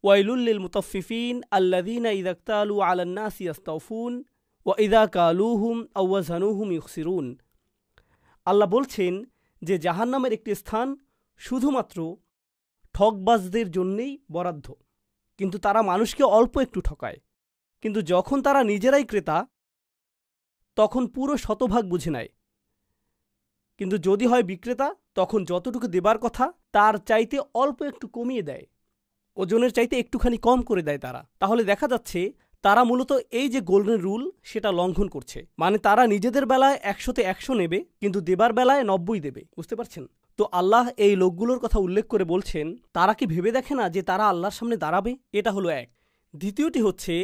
ওয়াইলুল লিল মুতাফফিফিন আল্লাযীনা ইযা ইকতালু আলান নাসি ইস্তাওফুন ওয়া ইযা কালুহুম আও ওয়াজানুহুম ইখসিরুন। আল্লাহ বলছেন যে জাহান্নামের একটি স্থান শুধুমাত্র ঠকবাজদের জন্যেই বরাদ্দ, কিন্তু তারা মানুষকে অল্প একটু ঠকায়। কিন্তু যখন তারা নিজেরাই ক্রেতা তখন পুরো শতভাগ বুঝে নেয়, কিন্তু যদি হয় বিক্রেতা তখন যতটুকু দেবার কথা তার চাইতে অল্প একটু কমিয়ে দেয়, ওজনের চাইতে একটুখানি কম করে দেয় তারা। তাহলে দেখা যাচ্ছে তারা মূলত এই যে গোল্ডেন রুল সেটা লঙ্ঘন করছে। মানে তারা নিজেদের বেলায় 100-তে 100 নেবে, কিন্তু দেবার বেলায় 90 দেবে। বুঝতে পারছেন? তো আল্লাহ এই লোকগুলোর কথা উল্লেখ করে বলছেন তারা কি ভেবে দেখে না যে তারা আল্লাহর সামনে দাঁড়াবে? এটা হলো এক। দ্বিতীয়টি হচ্ছে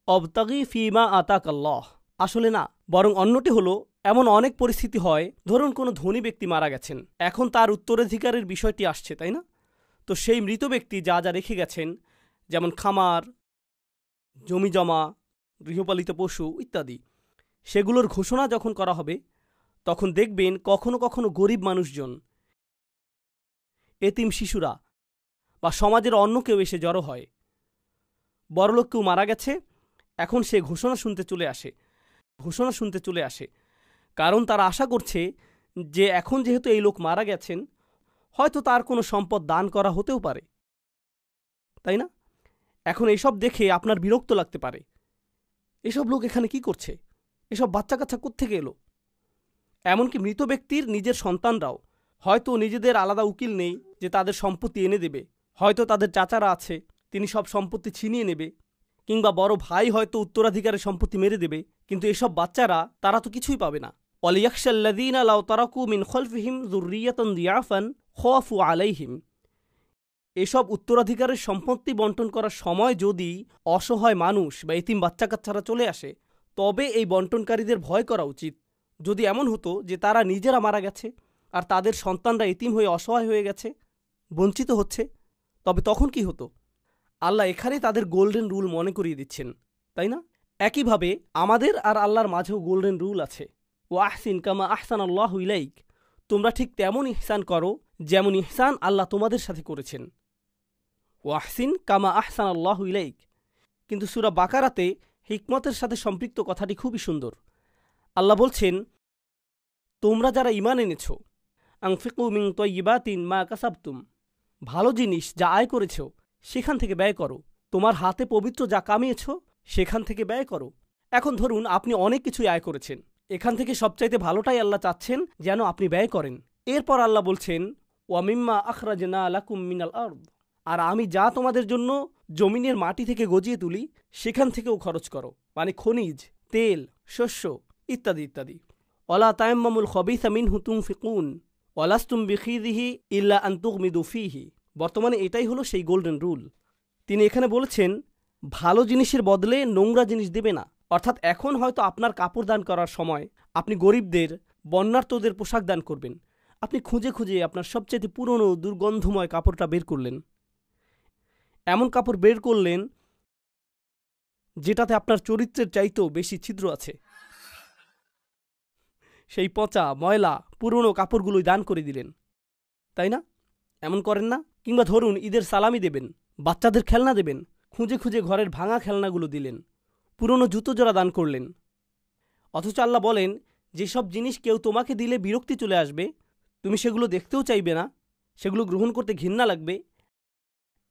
অবতাগি ফিমা আতাকাল্লাহ। আসলে না, বরং অন্যটি হলো এমন অনেক পরিস্থিতি হয়, ধরুন কোনো ধনী ব্যক্তি মারা গেছেন, এখন তার উত্তরাধিকারের বিষয়টি আসছে, তাই না? তো সেই মৃত ব্যক্তি যা যা রেখে গেছেন, যেমন খামার, জমি জমা, গৃহপালিত পশু ইত্যাদি, সেগুলোর ঘোষণা যখন করা হবে তখন দেখবেন কখনো কখনো গরিব মানুষজন, এতিম শিশুরা বা সমাজের অন্য কেউ এসে জড়ো হয়। বড়লোক কেউ মারা গেছে, এখন সে ঘোষণা শুনতে চলে আসে, কারণ তারা আশা করছে যে এখন যেহেতু এই লোক মারা গেছেন হয়তো তার কোনো সম্পদ দান করা হতেও পারে, তাই না? এখন এইসব দেখে আপনার বিরক্ত লাগতে পারে, এসব লোক এখানে কি করছে, এসব বাচ্চা কাচ্চা কোত্থেকে এলো? এমনকি মৃত ব্যক্তির নিজের সন্তানরাও হয়তো নিজেদের আলাদা উকিল নেই যে তাদের সম্পত্তি এনে দেবে, হয়তো তাদের চাচারা আছে তিনি সব সম্পত্তি ছিনিয়ে নেবে, কিংবা বড় ভাই হয়তো উত্তরাধিকারের সম্পত্তি মেরে দেবে, কিন্তু এসব বাচ্চারা তারা তো কিছুই পাবে না। ওয়ালিয়াখশাল্লাযীনা লাউ তারাকু মিন খলফিহিম যুররিয়াতান দিয়াফান খাফু আলাইহিম। এসব উত্তরাধিকারের সম্পত্তি বন্টন করার সময় যদি অসহায় মানুষ বা এতিম বাচ্চা কাচ্চারা চলে আসে, তবে এই বন্টনকারীদের ভয় করা উচিত। যদি এমন হতো যে তারা নিজেরা মারা গেছে আর তাদের সন্তানরা এতিম হয়ে অসহায় হয়ে গেছে, বঞ্চিত হচ্ছে, তবে তখন কি হতো? আল্লাহ এখানে তাদের গোল্ডেন রুল মনে করিয়ে দিচ্ছেন, তাই না? একইভাবে আমাদের আর আল্লাহর মাঝেও গোল্ডেন রুল আছে। ওয়া আহসিন কামা আহসানাল্লাহু ইলাইক। তোমরা ঠিক তেমন ইহসান করো যেমন ইহসান আল্লাহ তোমাদের সাথে করেছেন। ওয়া আহসিন কামা আহসানাল্লাহু ইলাইক। কিন্তু সূরা বাকারাতে হিকমতের সাথে সম্পৃক্ত কথাটি খুবই সুন্দর। আল্লাহ বলছেন, তোমরা যারা ঈমান এনেছো, আনফিকু মিন তাইয়্যিবাতিন মা কাসাবতুম। ভালো জিনিস যা আয় করেছো সেখান থেকে ব্যয় করো। তোমার হাতে পবিত্র যা কামিয়েছ সেখান থেকে ব্যয় করো। এখন ধরুন আপনি অনেক কিছুই আয় করেছেন, এখান থেকে সবচাইতে ভালোটাই আল্লাহ চাচ্ছেন যেন আপনি ব্যয় করেন। এরপর আল্লাহ বলছেন, ওয়া মিম্মা আখরাজনা লাকুম মিনাল আরদ। আর আমি যা তোমাদের জন্য জমিনের মাটি থেকে গজিয়ে তুলি সেখান থেকেও খরচ করো, মানে খনিজ, তেল, শস্য ইত্যাদি ইত্যাদি। ওয়ালা তায়াম্মামুল খবিসা মিনহু তুনফিকুন ওয়ালাস্তুম বিখিযিহি ইল্লা আন তুগমিদু ফীহি। বর্তমানে এটাই হলো সেই গোল্ডেন রুল। তিনি এখানে বলেছেন ভালো জিনিসের বদলে নোংরা জিনিস দেবে না। অর্থাৎ এখন হয়তো আপনার কাপড় দান করার সময় আপনি গরিবদের, বন্যার্তদের পোশাক দান করবেন, আপনি খুঁজে খুঁজে আপনার সবচেয়ে পুরনো দুর্গন্ধময় কাপড়টা বের করলেন, এমন কাপড় বের করলেন যেটাতে আপনার চরিত্রের চাইতেও বেশি ছিদ্র আছে, সেই পচা ময়লা পুরনো কাপড়গুলোই দান করে দিলেন, তাই না? এমন করেন না? কিংবা ধরুন ঈদের সালামি দেবেন, বাচ্চাদের খেলনা দেবেন, খুঁজে খুঁজে ঘরের ভাঙা খেলনাগুলো দিলেন, পুরনো জুতো জোড়া দান করলেন। অথচ আল্লাহ বলেন যেসব জিনিস কেউ তোমাকে দিলে বিরক্তি চলে আসবে, তুমি সেগুলো দেখতেও চাইবে না, সেগুলো গ্রহণ করতে ঘৃণা লাগবে,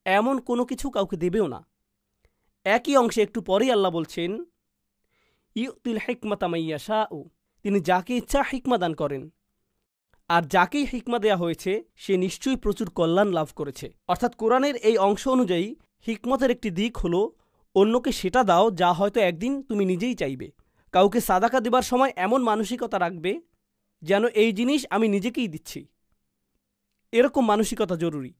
এমন কোনো কিছু কাউকে দেবেও না। একই অংশে একটু পরেই আল্লাহ বলছেন, ইউতিল হিকমাতা মান ইয়াশাউ। তিনি যাকে ইচ্ছা হিকমা দান করেন, আর যাকেই হিকমা দেয়া হয়েছে সে নিশ্চয়ই প্রচুর কল্যাণ লাভ করেছে। অর্থাৎ কোরআনের এই অংশ অনুযায়ী হিকমতের একটি দিক হলো অন্যকে সেটা দাও যা হয়তো একদিন তুমি নিজেই চাইবে। কাউকে সাদাকা দেবার সময় এমন মানসিকতা রাখবে যেন এই জিনিস আমি নিজেকেই দিচ্ছি, এরকম মানসিকতা জরুরি।